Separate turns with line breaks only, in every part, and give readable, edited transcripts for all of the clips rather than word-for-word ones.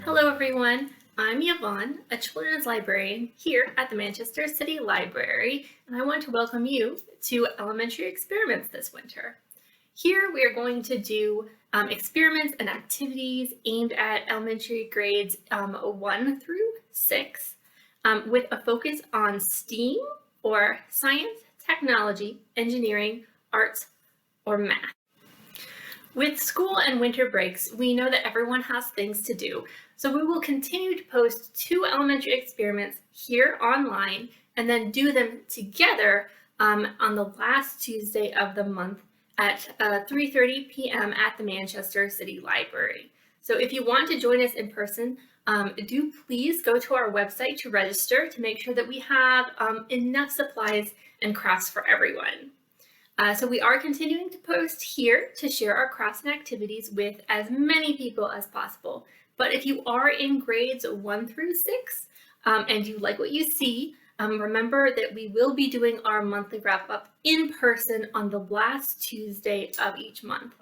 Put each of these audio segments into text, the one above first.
Hello everyone, I'm Yvonne, a children's librarian here at the Manchester City Library, and I want to welcome you to Elementary Experiments this winter. Here we are going to do experiments and activities aimed at elementary grades 1 through 6 with a focus on STEAM or science, technology, engineering, arts, or math. With school and winter breaks, we know that everyone has things to do, so we will continue to post 2 elementary experiments here online and then do them together on the last Tuesday of the month at 3:30 p.m. at the Manchester City Library. So if you want to join us in person, do please go to our website to register to make sure that we have enough supplies and crafts for everyone. So we are continuing to post here to share our crafts and activities with as many people as possible. But if you are in grades 1 through 6 and you like what you see, remember that we will be doing our monthly wrap-up in person on the last Tuesday of each month.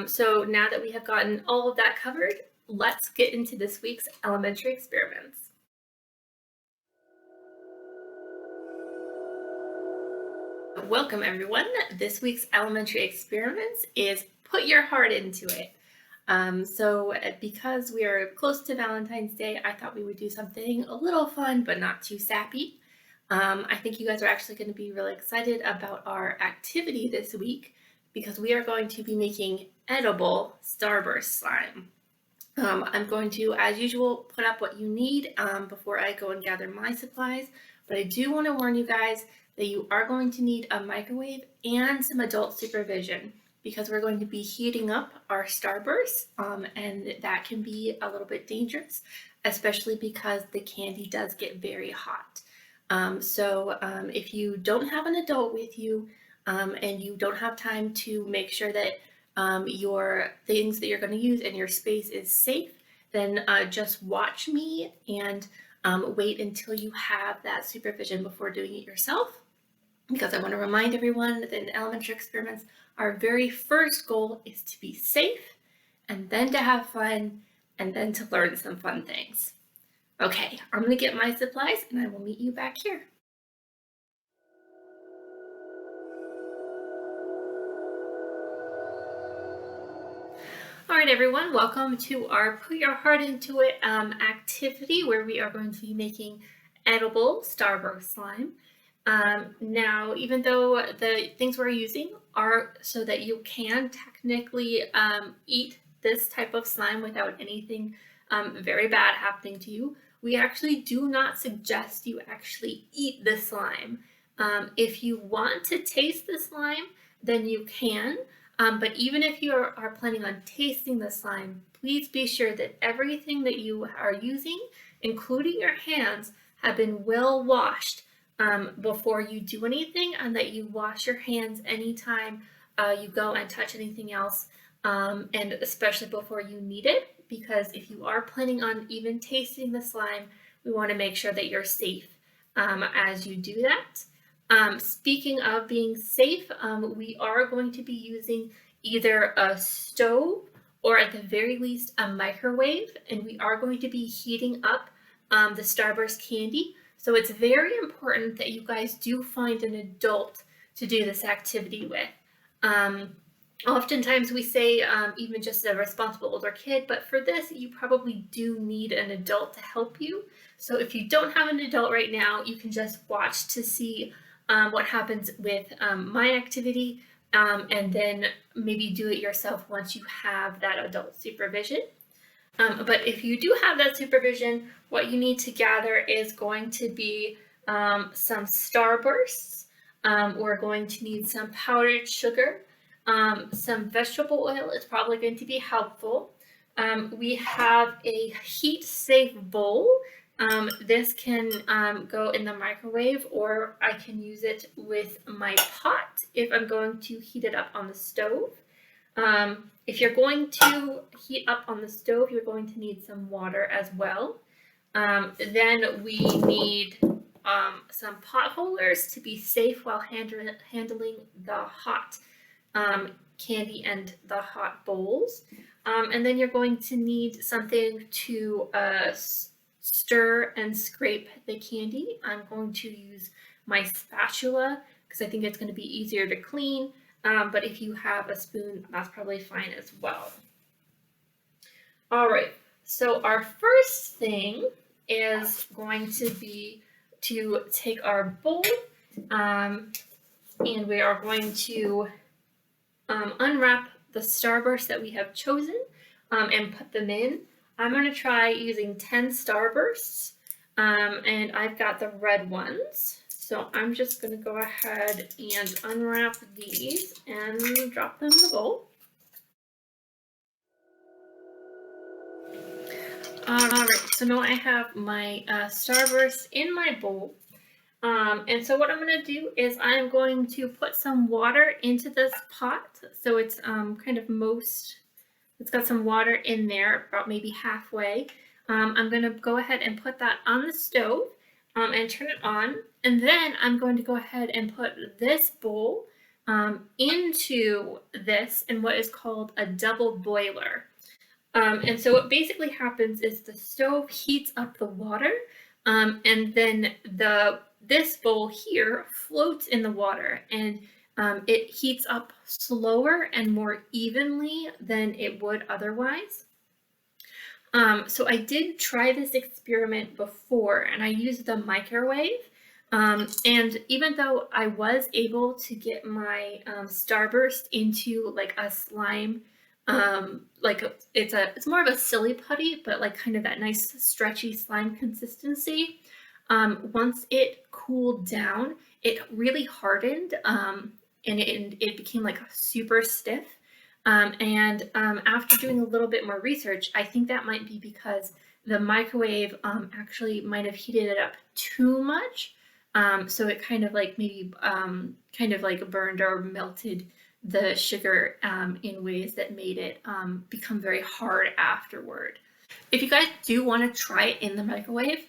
So now that we have gotten all of that covered, let's get into this week's elementary experiments. Welcome everyone. This week's elementary experiments is put your heart into it. So because we are close to Valentine's Day, I thought we would do something a little fun but not too sappy. I think you guys are actually going to be really excited about our activity this week because we are going to be making edible starburst slime. I'm going to, as usual, put up what you need before I go and gather my supplies, but I do want to warn you guys that you are going to need a microwave and some adult supervision because we're going to be heating up our starburst, and that can be a little bit dangerous, especially because the candy does get very hot. So if you don't have an adult with you and you don't have time to make sure that your things that you're going to use and your space is safe, then just watch me and wait until you have that supervision before doing it yourself. Because I want to remind everyone that in elementary experiments, our very first goal is to be safe, and then to have fun, and then to learn some fun things. Okay, I'm going to get my supplies, and I will meet you back here. All right, everyone, welcome to our Put Your Heart Into It activity where we are going to be making edible starburst slime. Now, even though the things we're using are so that you can technically eat this type of slime without anything very bad happening to you, we actually do not suggest you actually eat the slime. If you want to taste the slime, then you can. But even if you are planning on tasting the slime, please be sure that everything that you are using, including your hands, have been well washed before you do anything, and that you wash your hands anytime you go and touch anything else, and especially before you knead it, because if you are planning on even tasting the slime, we want to make sure that you're safe as you do that. Speaking of being safe, we are going to be using either a stove or at the very least a microwave, and we are going to be heating up the starburst candy. So it's very important that you guys do find an adult to do this activity with. Oftentimes we say even just a responsible older kid, but for this you probably do need an adult to help you. So if you don't have an adult right now, you can just watch to see what happens with my activity, and then maybe do it yourself once you have that adult supervision. But if you do have that supervision, what you need to gather is going to be some starbursts. We're going to need some powdered sugar. Some vegetable oil is probably going to be helpful. We have a heat-safe bowl. This can go in the microwave, or I can use it with my pot if I'm going to heat it up on the stove. If you're going to heat up on the stove, you're going to need some water as well. Then we need some pot holders to be safe while handling the hot candy and the hot bowls. And then you're going to need something to stir and scrape the candy. I'm going to use my spatula because I think it's going to be easier to clean. But if you have a spoon, that's probably fine as well. All right, so our first thing is going to be to take our bowl and we are going to unwrap the starburst that we have chosen and put them in. I'm going to try using 10 starbursts and I've got the red ones. So I'm just going to go ahead and unwrap these and drop them in the bowl. Alright, so now I have my starburst in my bowl. And so what I'm going to do is I'm going to put some water into this pot. So it's it's got some water in there, about maybe halfway. I'm going to go ahead and put that on the stove and turn it on. And then I'm going to go ahead and put this bowl into this in what is called a double boiler. And so what basically happens is the stove heats up the water, and then this bowl here floats in the water, and it heats up slower and more evenly than it would otherwise. So I did try this experiment before, and I used the microwave. And even though I was able to get my starburst into like a slime, it's more of a silly putty, but like kind of that nice stretchy slime consistency. Once it cooled down, it really hardened and it became like super stiff. After doing a little bit more research, I think that might be because the microwave actually might have heated it up too much. So it kind of like maybe kind of like burned or melted the sugar in ways that made it become very hard afterward. If you guys do want to try it in the microwave,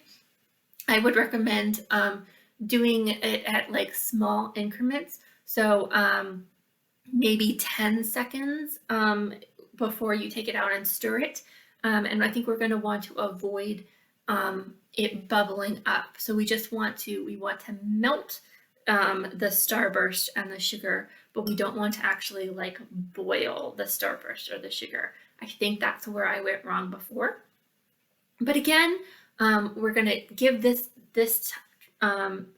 I would recommend doing it at like small increments. So maybe 10 seconds before you take it out and stir it. And I think we're going to want to avoid it bubbling up. So we want to melt the starburst and the sugar, but we don't want to actually like boil the starburst or the sugar. I think that's where I went wrong before. But again, we're going to give this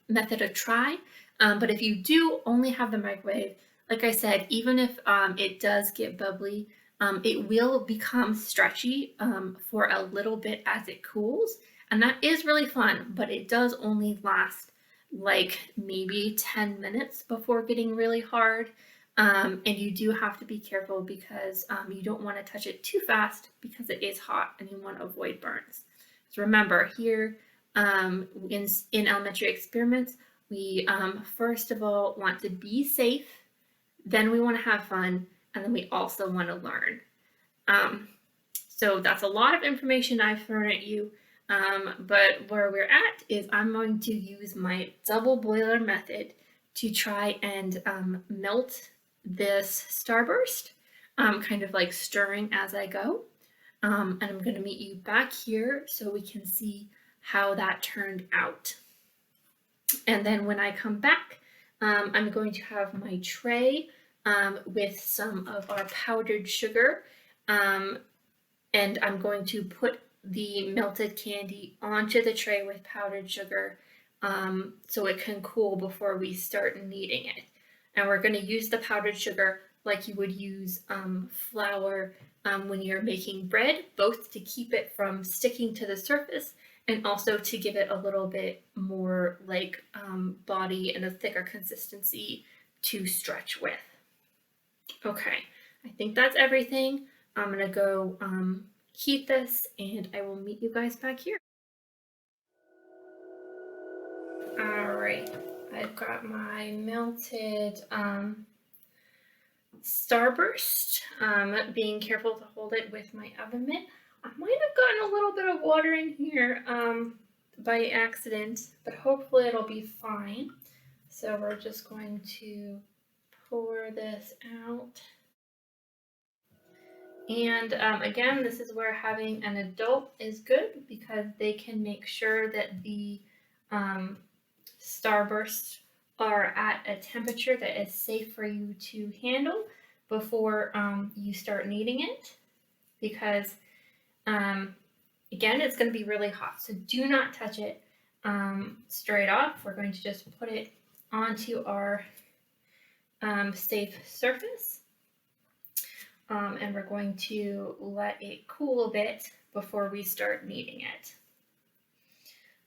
method a try. But if you do only have the microwave, like I said, even if it does get bubbly, it will become stretchy for a little bit as it cools. And that is really fun, but it does only last like maybe 10 minutes before getting really hard. And you do have to be careful because you don't want to touch it too fast because it is hot and you want to avoid burns. So remember here in elementary experiments, we first of all want to be safe, then we want to have fun, and then we also want to learn. So that's a lot of information I've thrown at you, but where we're at is I'm going to use my double boiler method to try and melt this starburst, kind of like stirring as I go. And I'm going to meet you back here so we can see how that turned out. And then when I come back, I'm going to have my tray with some of our powdered sugar, and I'm going to put the melted candy onto the tray with powdered sugar so it can cool before we start kneading it. And we're going to use the powdered sugar like you would use flour when you're making bread, both to keep it from sticking to the surface and also to give it a little bit more like body and a thicker consistency to stretch with. Okay, I think that's everything. I'm gonna go heat this and I will meet you guys back here. All right, I've got my melted starburst, being careful to hold it with my oven mitt. I might have gotten a little bit of water in here by accident, but hopefully it'll be fine. So we're just going to pour this out. And again, this is where having an adult is good because they can make sure that the starbursts are at a temperature that is safe for you to handle before you start kneading it, because again, it's going to be really hot, so do not touch it straight off. We're going to just put it onto our safe surface, and we're going to let it cool a bit before we start kneading it.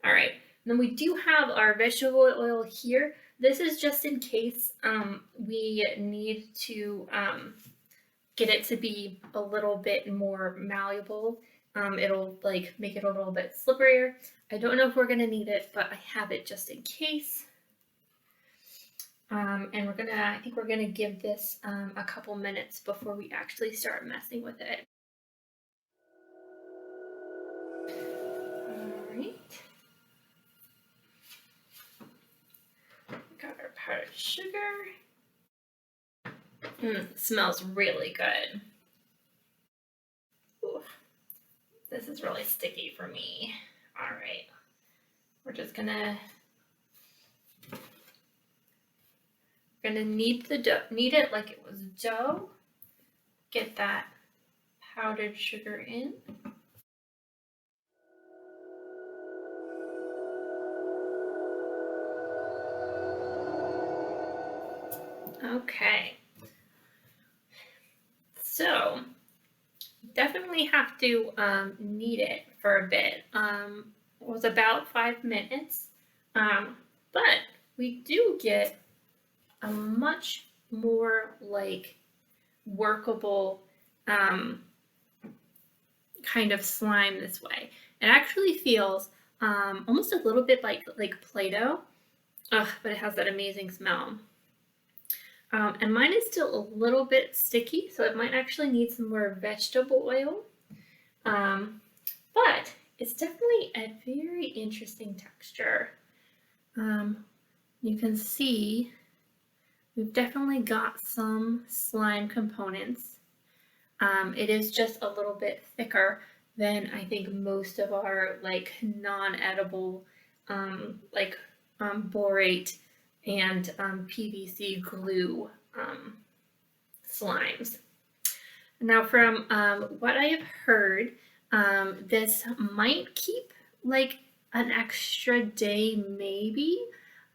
All right, and then we do have our vegetable oil here. This is just in case we need to get it to be a little bit more malleable. It'll like make it a little bit slipperier. I don't know if we're gonna need it, but I have it just in case. And I think we're gonna give this a couple minutes before we actually start messing with it. All right. Got our powdered sugar. Smells really good. Ooh, this is really sticky for me. All right, we're just gonna knead the dough, knead it like it was dough. Get that powdered sugar in. Okay, so definitely have to knead it for a bit. It was about 5 minutes, but we do get a much more like workable kind of slime this way. It actually feels almost a little bit like Play-Doh, but it has that amazing smell. And mine is still a little bit sticky, so it might actually need some more vegetable oil. But it's definitely a very interesting texture. You can see we've definitely got some slime components. It is just a little bit thicker than I think most of our like non-edible borate and PVC glue slimes. Now, from what I have heard, this might keep like an extra day maybe,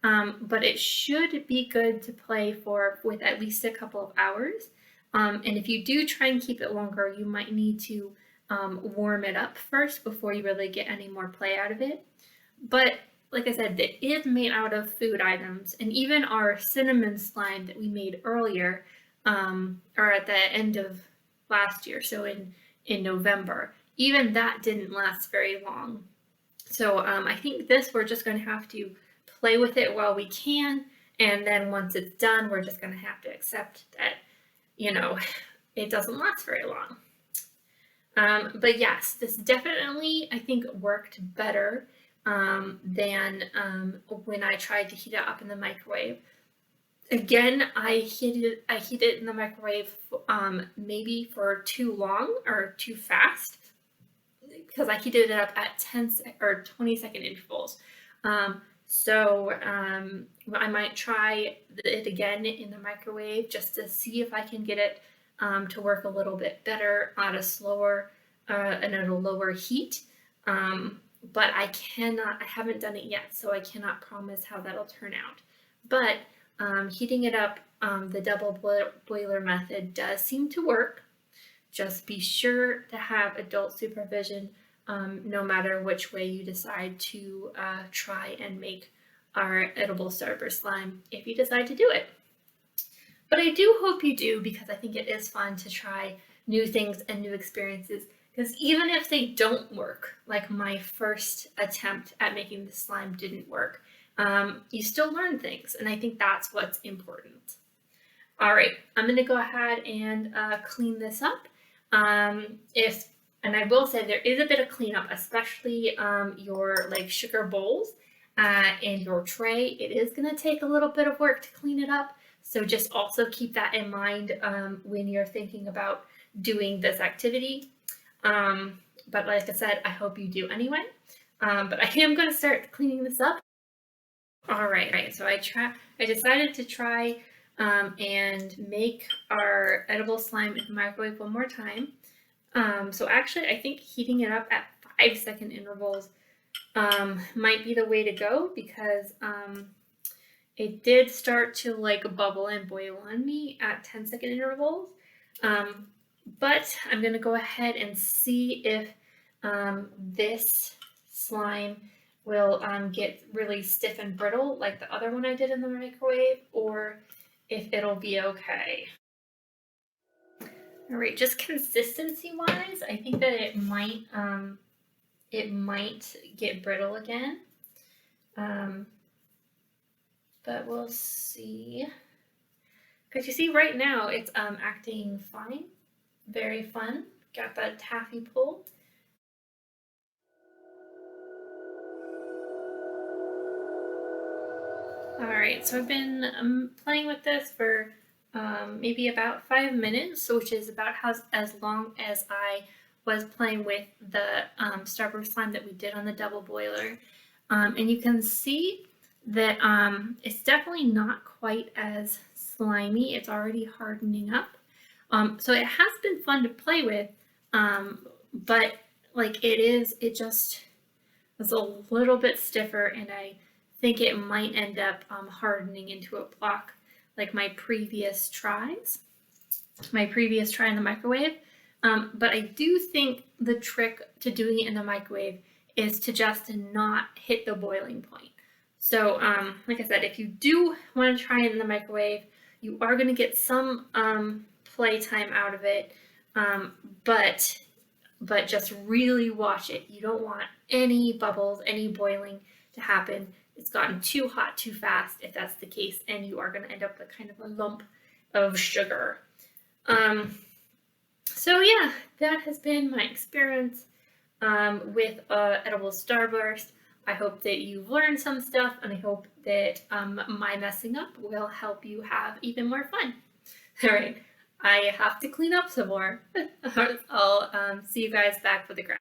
but it should be good to play with at least a couple of hours. And if you do try and keep it longer, you might need to warm it up first before you really get any more play out of it. But like I said, it is made out of food items, and even our cinnamon slime that we made earlier, or at the end of last year, so in November, even that didn't last very long. So I think this we're just going to have to play with it while we can, and then once it's done, we're just going to have to accept that, you know, it doesn't last very long. But yes, this definitely, I think, worked better than when I tried to heat it up in the microwave. Again, I heated it in the microwave maybe for too long or too fast, because I heated it up at 10 or 20-second intervals. So I might try it again in the microwave just to see if I can get it to work a little bit better at a slower and at a lower heat. But I haven't done it yet, so I cannot promise how that'll turn out. But heating it up, the double boiler method does seem to work. Just be sure to have adult supervision no matter which way you decide to try and make our edible starburst slime, if you decide to do it. But I do hope you do, because I think it is fun to try new things and new experiences. Because even if they don't work, like my first attempt at making the slime didn't work, you still learn things, and I think that's what's important. All right, I'm going to go ahead and clean this up. And I will say there is a bit of cleanup, especially your like sugar bowls and your tray. It is going to take a little bit of work to clean it up. So just also keep that in mind when you're thinking about doing this activity. But like I said, I hope you do anyway. But I am going to start cleaning this up. All right, so I decided to try and make our edible slime in the microwave one more time. So actually, I think heating it up at 5-second intervals might be the way to go, because it did start to like bubble and boil on me at 10-second intervals. But I'm going to go ahead and see if this slime will get really stiff and brittle like the other one I did in the microwave, or if it'll be okay. All right, just consistency wise, I think that it might get brittle again, but we'll see. Because you see right now it's acting fine, very fun. Got that taffy pull. All right, so I've been playing with this for maybe about 5 minutes, which is about as long as I was playing with the starburst slime that we did on the double boiler. And you can see that it's definitely not quite as slimy. It's already hardening up. So it has been fun to play with, but like it just is a little bit stiffer, and I think it might end up hardening into a block like my previous try in the microwave. But I do think the trick to doing it in the microwave is to just not hit the boiling point. So like I said, if you do want to try it in the microwave, you are going to get some play time out of it, but just really watch it. You don't want any bubbles, any boiling to happen. It's gotten too hot too fast if that's the case, and you are going to end up with kind of a lump of sugar. So yeah, that has been my experience with edible starburst. I hope that you've learned some stuff, and I hope that my messing up will help you have even more fun. All right, I have to clean up some more. I'll see you guys back for the graph.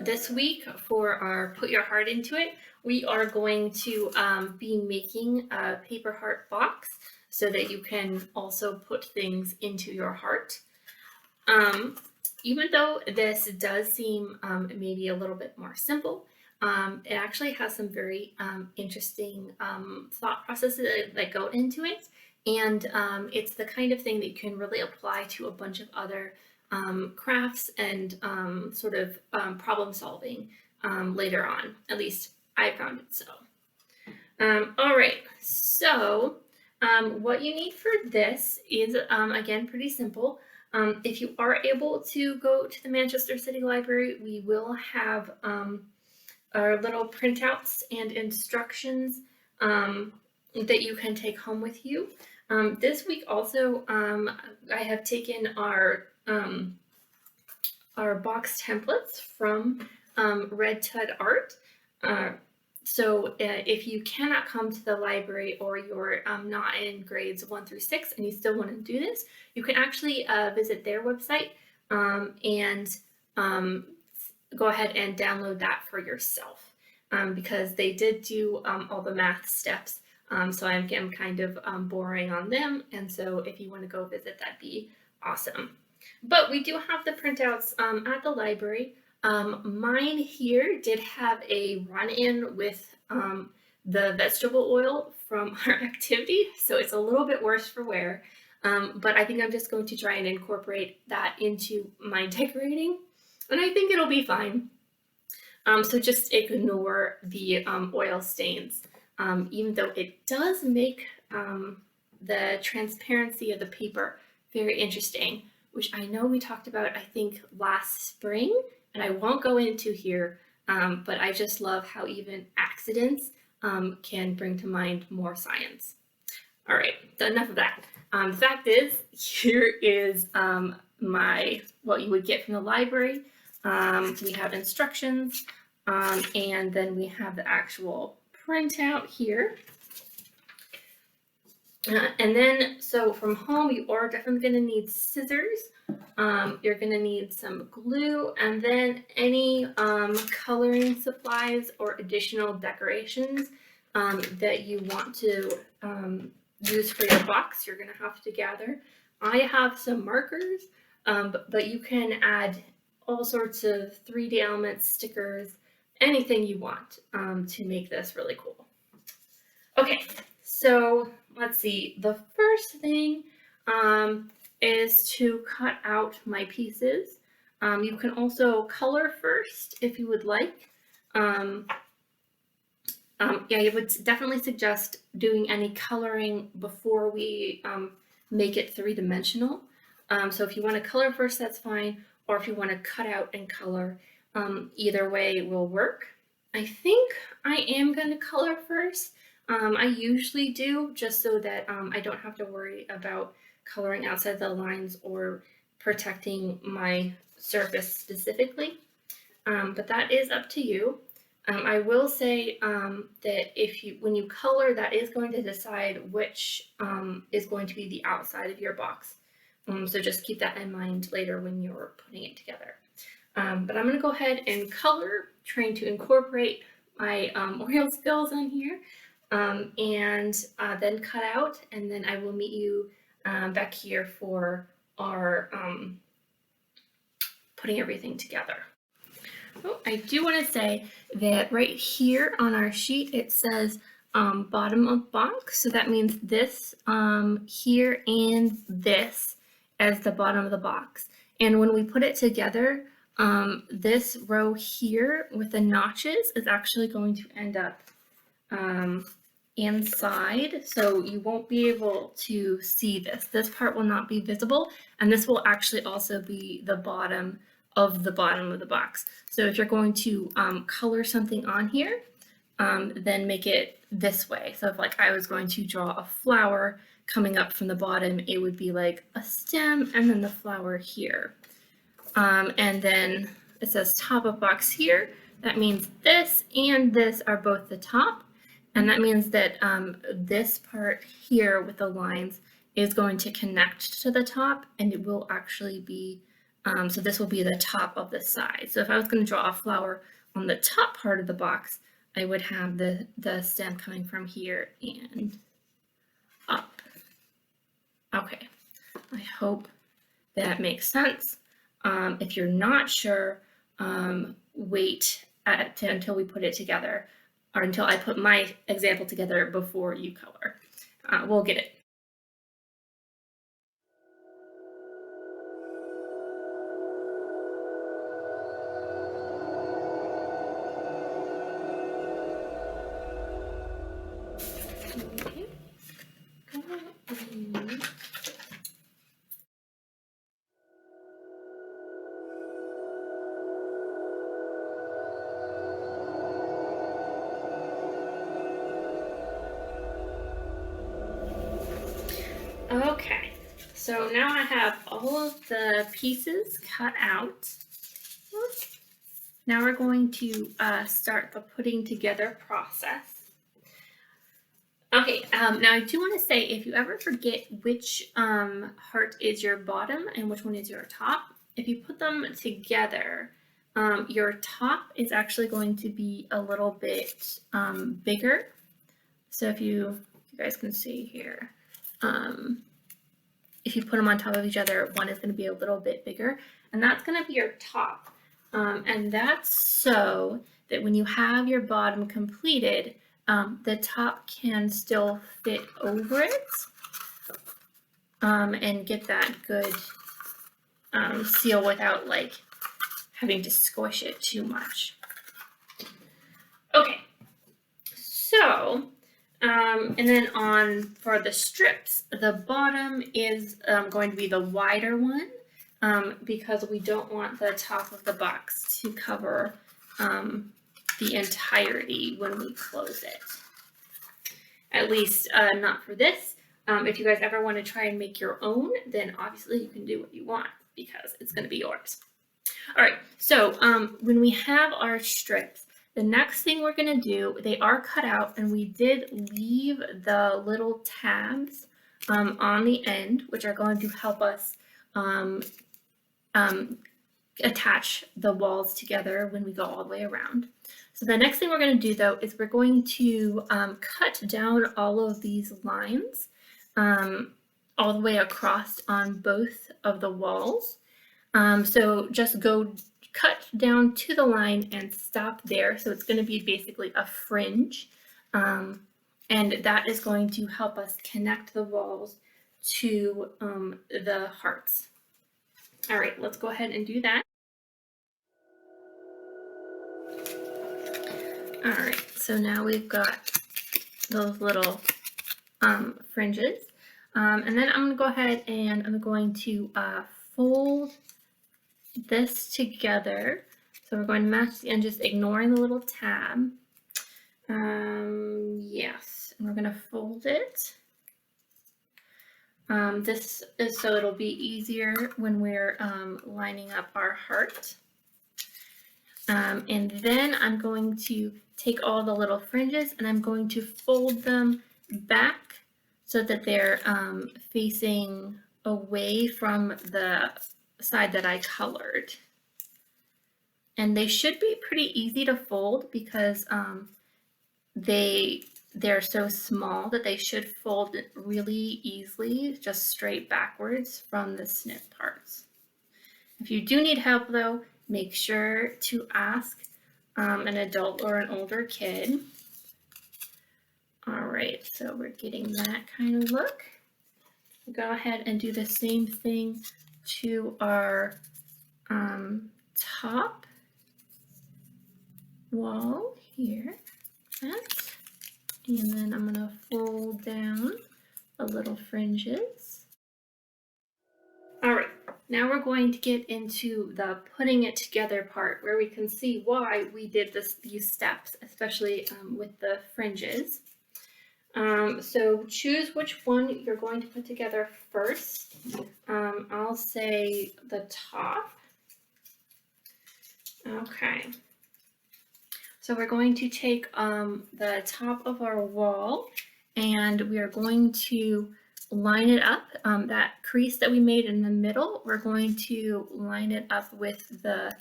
This week for our Put Your Heart Into It, we are going to be making a paper heart box so that you can also put things into your heart. Even though this does seem maybe a little bit more simple, it actually has some very interesting thought processes that go into it, and it's the kind of thing that you can really apply to a bunch of other crafts and sort of problem solving later on. At least I found it so. All right, so what you need for this is, again, pretty simple. If you are able to go to the Manchester City Library, we will have our little printouts and instructions that you can take home with you. This week also, I have taken our box templates from Red Tud Art. So if you cannot come to the library, or you're not in grades 1 through 6 and you still want to do this, you can actually visit their website and go ahead and download that for yourself, because they did do all the math steps. So I'm kind of boring on them, and so if you want to go visit, that'd be awesome. But we do have the printouts at the library. Mine here did have a run-in with the vegetable oil from our activity, so it's a little bit worse for wear. But I think I'm just going to try and incorporate that into my decorating, and I think it'll be fine. So just ignore the oil stains, even though it does make the transparency of the paper very interesting, which I know we talked about, I think, last spring, and I won't go into here, but I just love how even accidents can bring to mind more science. All right, so enough of that. The fact is, here is what you would get from the library. We have instructions, and then we have the actual printout here. And then, so from home, you are definitely going to need scissors. You're going to need some glue, and then any coloring supplies or additional decorations that you want to use for your box, you're going to have to gather. I have some markers, but you can add all sorts of 3D elements, stickers, anything you want to make this really cool. Okay, so let's see. The first thing is to cut out my pieces. You can also color first if you would like. Yeah, I would definitely suggest doing any coloring before we make it three-dimensional. So if you want to color first, that's fine. Or if you want to cut out and color, either way will work. I think I am going to color first. I usually do, just so that I don't have to worry about coloring outside the lines or protecting my surface specifically. But that is up to you. I will say that when you color, that is going to decide which is going to be the outside of your box. So just keep that in mind later when you're putting it together. But I'm going to go ahead and color, trying to incorporate my Oreo skills on here. And then cut out, and then I will meet you back here for our putting everything together. Oh, I do want to say that right here on our sheet it says bottom of box, so that means this here and this as the bottom of the box. And when we put it together, this row here with the notches is actually going to end up inside, so you won't be able to see this. This part will not be visible, and this will actually also be the bottom of the box. So if you're going to color something on here, then make it this way. So if like I was going to draw a flower coming up from the bottom, it would be like a stem and then the flower here. And then it says top of box here. That means this and this are both the top. And that means that this part here with the lines is going to connect to the top, and it will actually be, so this will be the top of the side. So if I was going to draw a flower on the top part of the box, I would have the stem coming from here and up. Okay, I hope that makes sense. If you're not sure, wait until we put it together, or until I put my example together before you color. We'll get it. Okay. Okay, so now I have all of the pieces cut out. Now we're going to start the putting together process. Okay, now I do want to say, if you ever forget which heart is your bottom and which one is your top, if you put them together, your top is actually going to be a little bit bigger. So if you guys can see here, if you put them on top of each other, one is going to be a little bit bigger, and that's going to be your top. And that's so that when you have your bottom completed, the top can still fit over it and get that good seal without like having to squish it too much. Okay, so and then for the strips, the bottom is going to be the wider one because we don't want the top of the box to cover the entirety when we close it. At least not for this. If you guys ever want to try and make your own, then obviously you can do what you want because it's going to be yours. All right, so when we have our strips, The next thing we're going to do, they are cut out, and we did leave the little tabs on the end, which are going to help us attach the walls together when we go all the way around. So the next thing we're going to do though is we're going to cut down all of these lines all the way across on both of the walls. So just go cut down to the line and stop there. So it's going to be basically a fringe. And that is going to help us connect the walls to the hearts. All right, let's go ahead and do that. All right, so now we've got those little fringes. And then I'm going to go ahead and I'm going to fold this together. So we're going to match the end, just ignoring the little tab. Yes, and we're going to fold it. This is so it'll be easier when we're lining up our heart. And then I'm going to take all the little fringes and I'm going to fold them back so that they're facing away from the side that I colored. And they should be pretty easy to fold because they're so small that they should fold really easily, just straight backwards from the snip parts. If you do need help though, make sure to ask an adult or an older kid. All right, so we're getting that kind of look. Go ahead and do the same thing to our top wall here. And then I'm going to fold down the little fringes. All right, now we're going to get into the putting it together part where we can see why we did these steps, especially with the fringes. So choose which one you're going to put together first. I'll say the top. Okay. So we're going to take the top of our wall and we are going to line it up. That crease that we made in the middle, we're going to line it up with the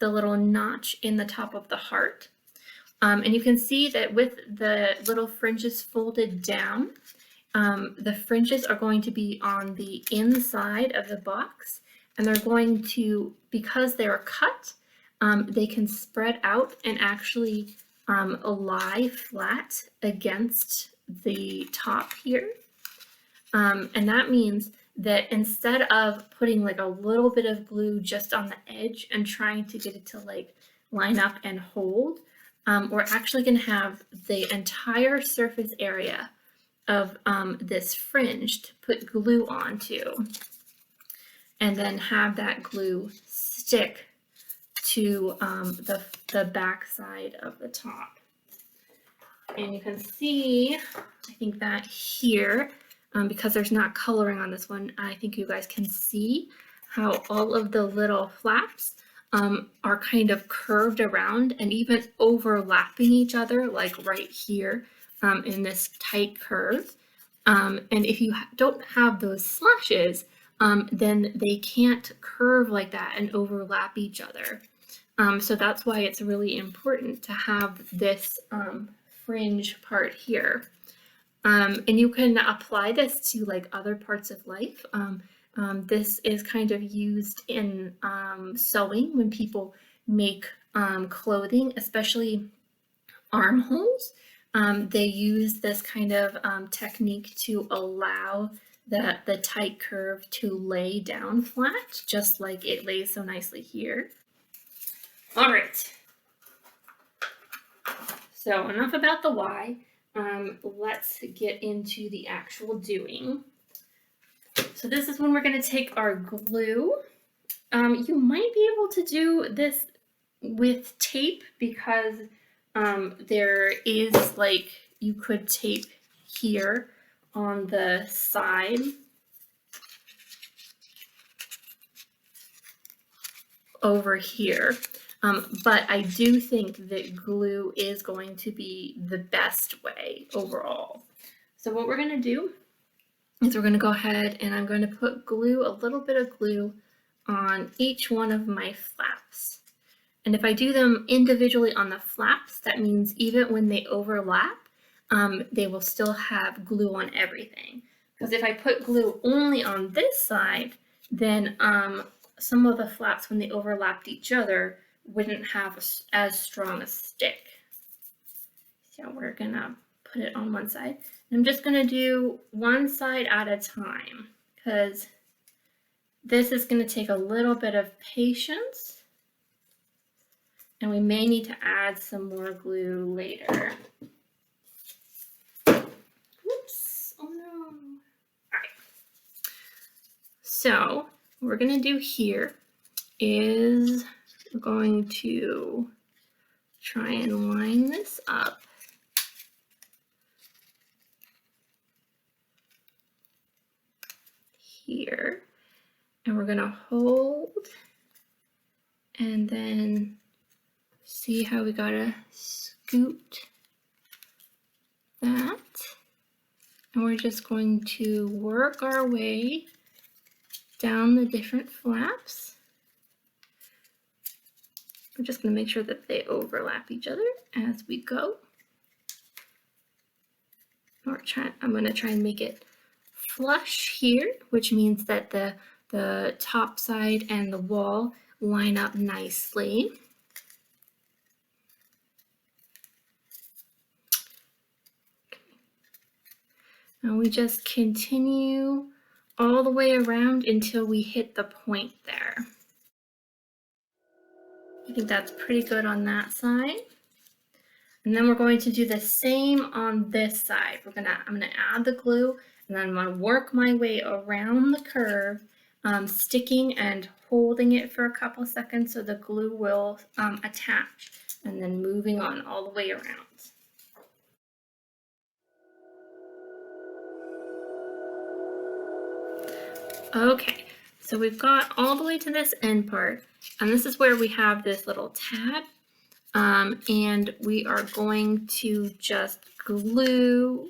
little notch in the top of the heart. And you can see that with the little fringes folded down, the fringes are going to be on the inside of the box, and they're going to, because they're cut, they can spread out and actually lie flat against the top here. And that means that instead of putting like a little bit of glue just on the edge and trying to get it to like line up and hold, we're actually going to have the entire surface area of this fringe to put glue onto, and then have that glue stick to the back side of the top. And you can see, I think that here, because there's not coloring on this one, I think you guys can see how all of the little flaps are kind of curved around and even overlapping each other, like right here in this tight curve. And if you don't have those slashes, then they can't curve like that and overlap each other. So that's why it's really important to have this fringe part here. And you can apply this to like other parts of life. This is kind of used in sewing when people make clothing, especially armholes. They use this kind of technique to allow the tight curve to lay down flat, just like it lays so nicely here. All right, so enough about the why. Let's get into the actual doing. So this is when we're going to take our glue. You might be able to do this with tape because there is like, you could tape here on the side over here. But I do think that glue is going to be the best way overall. So what we're going to do is we're going to go ahead and I'm going to put glue, a little bit of glue on each one of my flaps. And if I do them individually on the flaps, that means even when they overlap, they will still have glue on everything. Because if I put glue only on this side, then some of the flaps, when they overlapped each other, wouldn't have as strong a stick. So we're gonna put it on one side. I'm just gonna do one side at a time because this is gonna take a little bit of patience and we may need to add some more glue later. Whoops, oh no. All right. So what we're gonna do here is we're going to try and line this up. Here, and we're gonna hold and then see how we gotta scoot that, and we're just going to work our way down the different flaps. We're just gonna make sure that they overlap each other as we go. I'm gonna try and make it flush here, which means that the top side and the wall line up nicely. And we just continue all the way around until we hit the point there. I think that's pretty good on that side. And then we're going to do the same on this side. I'm gonna add the glue and then I'm gonna work my way around the curve, sticking and holding it for a couple seconds so the glue will attach, and then moving on all the way around. Okay, so we've got all the way to this end part, and this is where we have this little tab, and we are going to just glue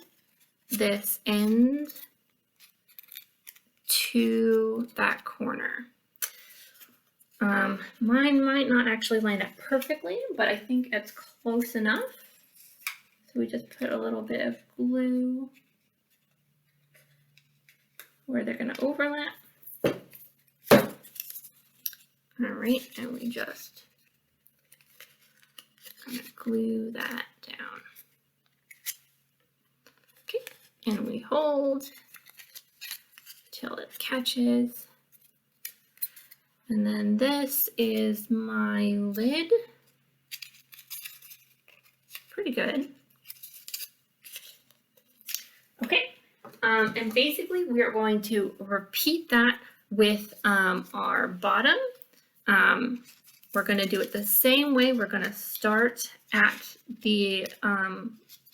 this end to that corner. Mine might not actually line up perfectly, but I think it's close enough. So we just put a little bit of glue where they're going to overlap. All right, and we just gonna glue that down. Okay, and we hold till it catches. And then this is my lid. Pretty good. Okay, and basically we are going to repeat that with our bottom. We're going to do it the same way. We're going to start at the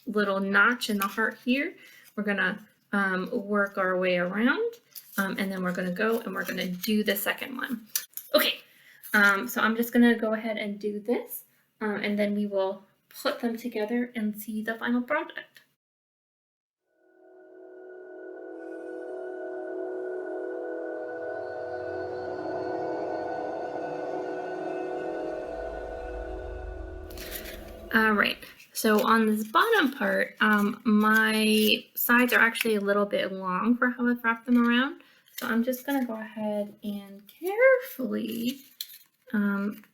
little notch in the heart here. We're going to work our way around, and then we're going to go and we're going to do the second one. Okay, so I'm just going to go ahead and do this, and then we will put them together and see the final product. All right, so on this bottom part, my sides are actually a little bit long for how I've wrapped them around. So I'm just gonna go ahead and carefully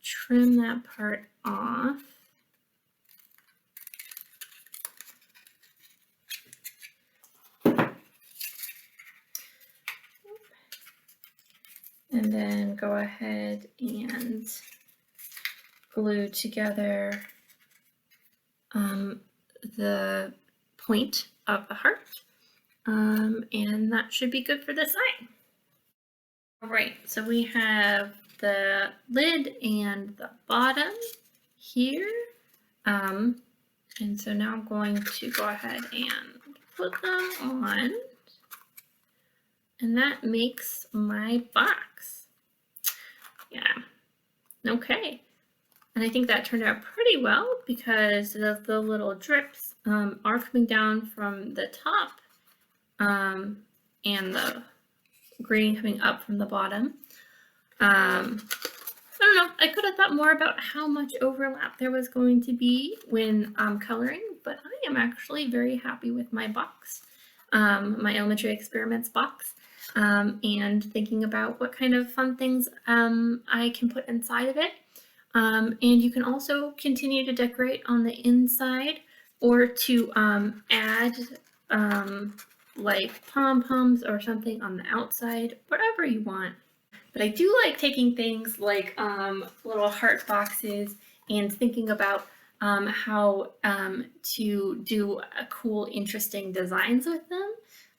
trim that part off. And then go ahead and glue together the point of the heart, and that should be good for this side. All right, so we have the lid and the bottom here, and so now I'm going to go ahead and put them on, and that makes my box. Yeah, okay. And I think that turned out pretty well because the little drips are coming down from the top and the green coming up from the bottom. I don't know, I could have thought more about how much overlap there was going to be when coloring, but I am actually very happy with my box, my elementary experiments box, and thinking about what kind of fun things I can put inside of it. And you can also continue to decorate on the inside or to add like pom-poms or something on the outside, whatever you want. But I do like taking things like little heart boxes and thinking about how to do cool, interesting designs with them.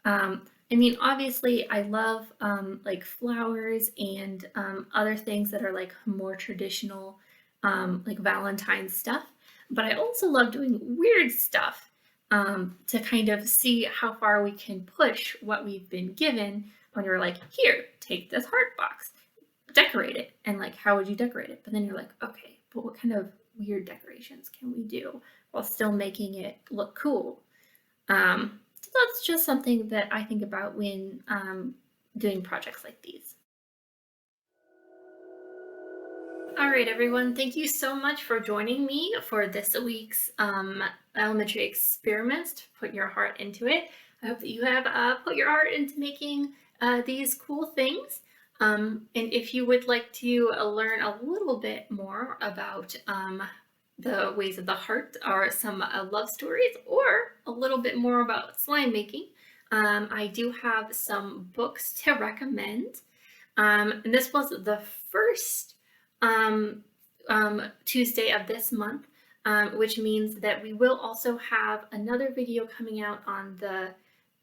I mean, obviously, I love like flowers and other things that are like more traditional, like Valentine's stuff. But I also love doing weird stuff to kind of see how far we can push what we've been given when you're like, here, take this heart box, decorate it. And like, how would you decorate it? But then you're like, okay, but what kind of weird decorations can we do while still making it look cool? So that's just something that I think about when doing projects like these. All right, everyone, thank you so much for joining me for this week's elementary experiments to put your heart into it. I hope that you have put your heart into making these cool things. And if you would like to learn a little bit more about the ways of the heart or some love stories or a little bit more about slime making, I do have some books to recommend. And this was the first Tuesday of this month, which means that we will also have another video coming out on the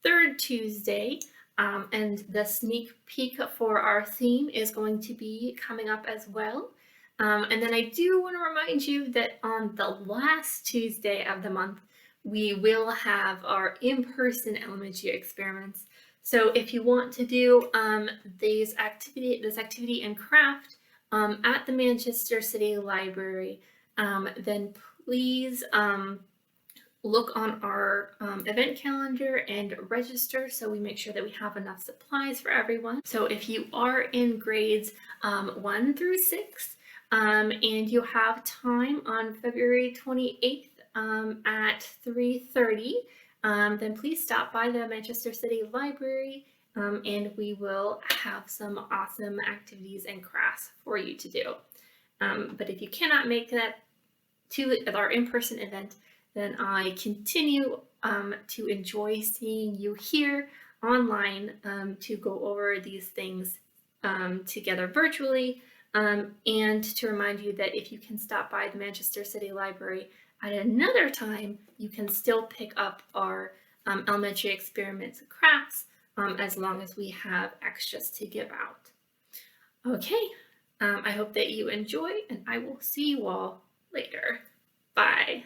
third Tuesday, and the sneak peek for our theme is going to be coming up as well. And then I do want to remind you that on the last Tuesday of the month, we will have our in-person elementary experiments. So if you want to do this activity and craft at the Manchester City Library, then please look on our event calendar and register so we make sure that we have enough supplies for everyone. So if you are in grades 1 through 6 and you have time on February 28th at 3:30, then please stop by the Manchester City Library and we will have some awesome activities and crafts for you to do. But if you cannot make that to our in-person event, then I continue to enjoy seeing you here online to go over these things together virtually, and to remind you that if you can stop by the Manchester City Library at another time, you can still pick up our elementary experiments and crafts as long as we have extras to give out. Okay, I hope that you enjoy, and I will see you all later. Bye.